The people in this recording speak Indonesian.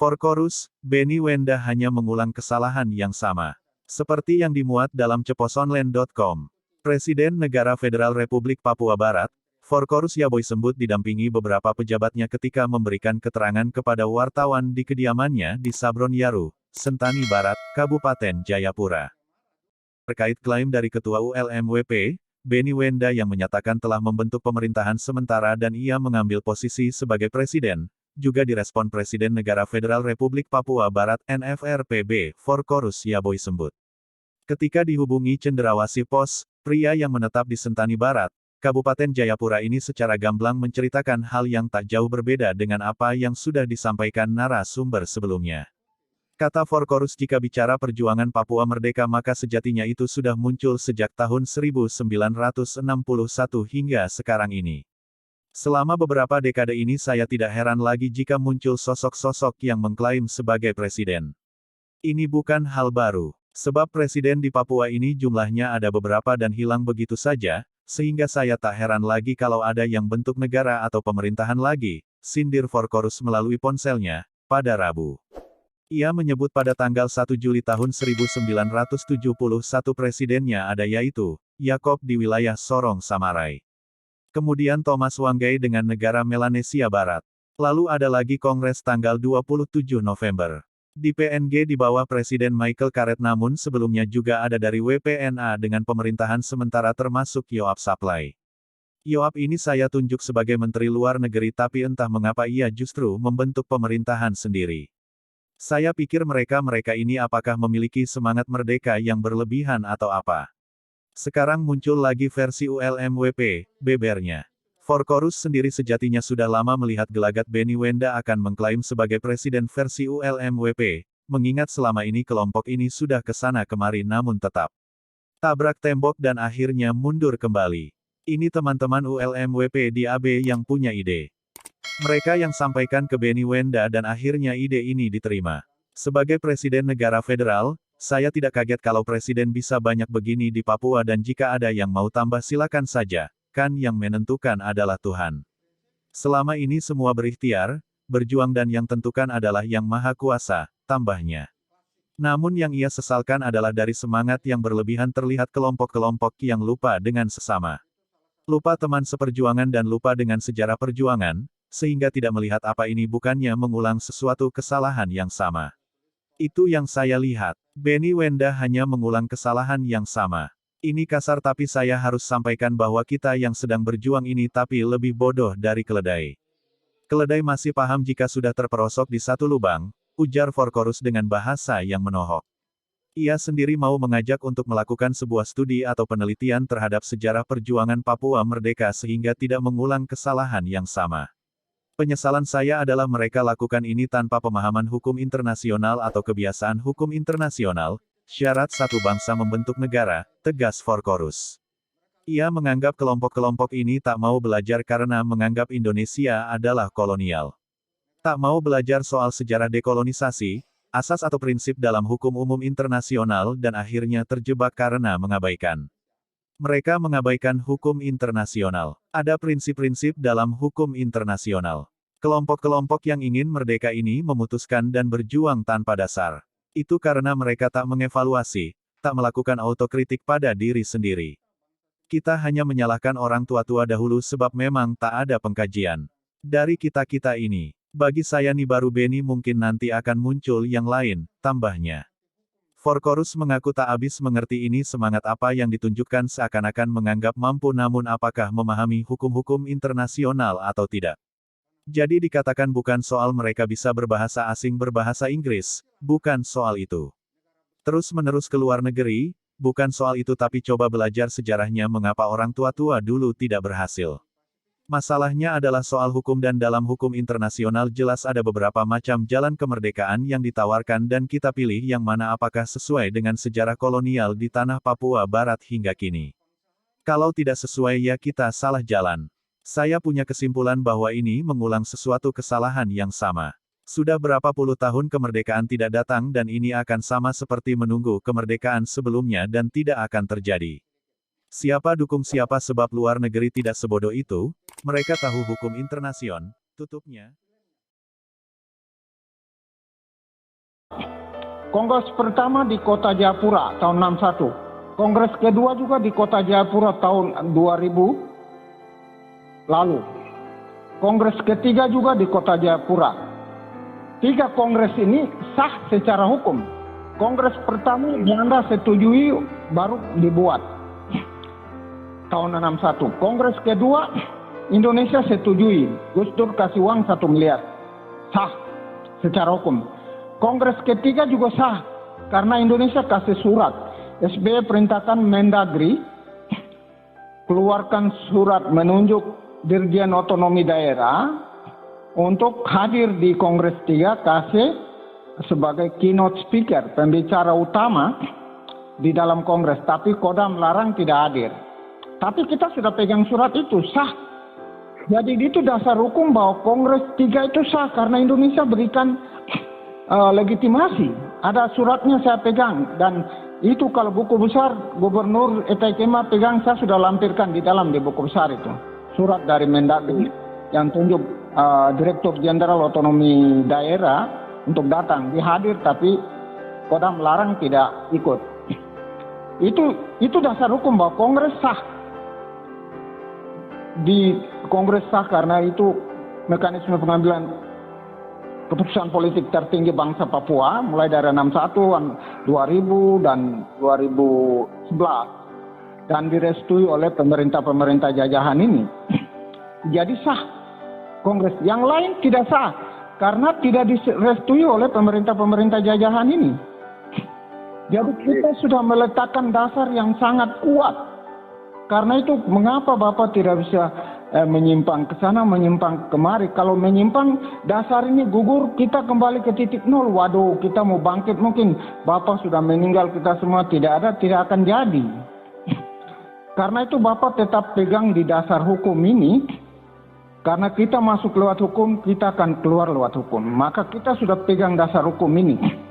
For Chorus, Benny Wenda hanya mengulang kesalahan yang sama. Seperti yang dimuat dalam ceposonline.com. Presiden Negara Federal Republik Papua Barat, For Chorus Yaboy Sembut didampingi beberapa pejabatnya ketika memberikan keterangan kepada wartawan di kediamannya di Sabron Yaru, Sentani Barat, Kabupaten Jayapura. Terkait klaim dari Ketua ULMWP, Benny Wenda yang menyatakan telah membentuk pemerintahan sementara dan ia mengambil posisi sebagai presiden, juga direspon Presiden Negara Federal Republik Papua Barat NFRPB, For Chorus Yaboy Sembut. Ketika dihubungi Cenderawasih Pos, pria yang menetap di Sentani Barat, Kabupaten Jayapura ini secara gamblang menceritakan hal yang tak jauh berbeda dengan apa yang sudah disampaikan narasumber sebelumnya. Kata For Chorus, jika bicara perjuangan Papua merdeka maka sejatinya itu sudah muncul sejak tahun 1961 hingga sekarang ini. Selama beberapa dekade ini saya tidak heran lagi jika muncul sosok-sosok yang mengklaim sebagai presiden. Ini bukan hal baru, sebab presiden di Papua ini jumlahnya ada beberapa dan hilang begitu saja, sehingga saya tak heran lagi kalau ada yang bentuk negara atau pemerintahan lagi, sindir For Chorus melalui ponselnya, pada Rabu. Ia menyebut pada tanggal 1 Juli tahun 1971 presidennya ada yaitu, Yakob di wilayah Sorong Samarai. Kemudian Thomas Wanggai dengan negara Melanesia Barat. Lalu ada lagi Kongres tanggal 27 November. Di PNG di bawah Presiden Michael Karet, namun sebelumnya juga ada dari WPNA dengan pemerintahan sementara termasuk Yoav Supply. Yoav ini saya tunjuk sebagai Menteri Luar Negeri tapi entah mengapa ia justru membentuk pemerintahan sendiri. Saya pikir mereka ini apakah memiliki semangat merdeka yang berlebihan atau apa? Sekarang muncul lagi versi ULMWP, bebernya. For Chorus sendiri sejatinya sudah lama melihat gelagat Benny Wenda akan mengklaim sebagai presiden versi ULMWP, mengingat selama ini kelompok ini sudah kesana kemari namun tetap tabrak tembok dan akhirnya mundur kembali. Ini teman-teman ULMWP di AB yang punya ide. Mereka yang sampaikan ke Benny Wenda dan akhirnya ide ini diterima. Sebagai presiden negara federal, saya tidak kaget kalau presiden bisa banyak begini di Papua dan jika ada yang mau tambah silakan saja, kan yang menentukan adalah Tuhan. Selama ini semua berikhtiar, berjuang dan yang tentukan adalah Yang Maha Kuasa, tambahnya. Namun yang ia sesalkan adalah dari semangat yang berlebihan terlihat kelompok-kelompok yang lupa dengan sesama. Lupa teman seperjuangan dan lupa dengan sejarah perjuangan, sehingga tidak melihat apa ini bukannya mengulang sesuatu kesalahan yang sama. Itu yang saya lihat. Benny Wenda hanya mengulang kesalahan yang sama. Ini kasar tapi saya harus sampaikan bahwa kita yang sedang berjuang ini tapi lebih bodoh dari keledai. Keledai masih paham jika sudah terperosok di satu lubang, ujar For Chorus dengan bahasa yang menohok. Ia sendiri mau mengajak untuk melakukan sebuah studi atau penelitian terhadap sejarah perjuangan Papua merdeka sehingga tidak mengulang kesalahan yang sama. Penyesalan saya adalah mereka lakukan ini tanpa pemahaman hukum internasional atau kebiasaan hukum internasional, syarat satu bangsa membentuk negara, tegas For Chorus. Ia menganggap kelompok-kelompok ini tak mau belajar karena menganggap Indonesia adalah kolonial. Tak mau belajar soal sejarah dekolonisasi, asas atau prinsip dalam hukum umum internasional dan akhirnya terjebak karena mengabaikan. Mereka mengabaikan hukum internasional. Ada prinsip-prinsip dalam hukum internasional. Kelompok-kelompok yang ingin merdeka ini memutuskan dan berjuang tanpa dasar. Itu karena mereka tak mengevaluasi, tak melakukan autokritik pada diri sendiri. Kita hanya menyalahkan orang tua-tua dahulu sebab memang tak ada pengkajian. Dari kita-kita ini, bagi saya nih baru Benny mungkin nanti akan muncul yang lain, tambahnya. For Chorus mengaku tak habis mengerti ini semangat apa yang ditunjukkan seakan-akan menganggap mampu namun apakah memahami hukum-hukum internasional atau tidak. Jadi dikatakan bukan soal mereka bisa berbahasa asing berbahasa Inggris, bukan soal itu. Terus-menerus ke luar negeri, bukan soal itu tapi coba belajar sejarahnya mengapa orang tua-tua dulu tidak berhasil. Masalahnya adalah soal hukum dan dalam hukum internasional jelas ada beberapa macam jalan kemerdekaan yang ditawarkan dan kita pilih yang mana apakah sesuai dengan sejarah kolonial di tanah Papua Barat hingga kini. Kalau tidak sesuai ya kita salah jalan. Saya punya kesimpulan bahwa ini mengulang sesuatu kesalahan yang sama. Sudah berapa puluh tahun kemerdekaan tidak datang dan ini akan sama seperti menunggu kemerdekaan sebelumnya dan tidak akan terjadi. Siapa dukung siapa sebab luar negeri tidak sebodoh itu, mereka tahu hukum internasional, tutupnya. Kongres pertama di Kota Jayapura tahun 61. Kongres kedua juga di Kota Jayapura tahun 2000 lalu. Kongres ketiga juga di Kota Jayapura. 3 kongres ini sah secara hukum. Kongres pertama Belanda setujui baru dibuat tahun 61. Kongres kedua Indonesia setujui. Gus Dur kasih uang 1 miliar. Sah secara hukum. Kongres ketiga juga sah karena Indonesia kasih surat. SBY perintahkan Mendagri keluarkan surat menunjuk Dirjen Otonomi Daerah untuk hadir di Kongres 3 kasih sebagai keynote speaker, pembicara utama di dalam Kongres. Tapi Kodam larang tidak hadir. Tapi kita sudah pegang surat itu, sah. Jadi itu dasar hukum bahwa Kongres 3 itu sah karena Indonesia berikan legitimasi. Ada suratnya saya pegang dan itu kalau buku besar Gubernur Etai Kema pegang, saya sudah lampirkan di dalam di buku besar itu. Surat dari Mendagri yang tunjuk Direktur Jenderal Otonomi Daerah untuk datang, dihadir tapi Kodam larang tidak ikut. Itu dasar hukum bahwa Kongres sah. Di Kongres sah karena itu mekanisme pengambilan keputusan politik tertinggi bangsa Papua mulai dari 61, 2000 dan 2011 dan direstui oleh pemerintah jajahan ini. Jadi sah Kongres. Yang lain tidak sah karena tidak direstui oleh pemerintah jajahan ini. Jadi kita sudah meletakkan dasar yang sangat kuat. Karena itu mengapa Bapak tidak bisa menyimpang ke sana, menyimpang kemari. Kalau menyimpang dasar ini gugur, kita kembali ke titik nol. Waduh, kita mau bangkit mungkin Bapak sudah meninggal, kita semua tidak ada, tidak akan jadi. Karena itu Bapak tetap pegang di dasar hukum ini. Karena kita masuk lewat hukum, kita akan keluar lewat hukum. Maka kita sudah pegang dasar hukum ini.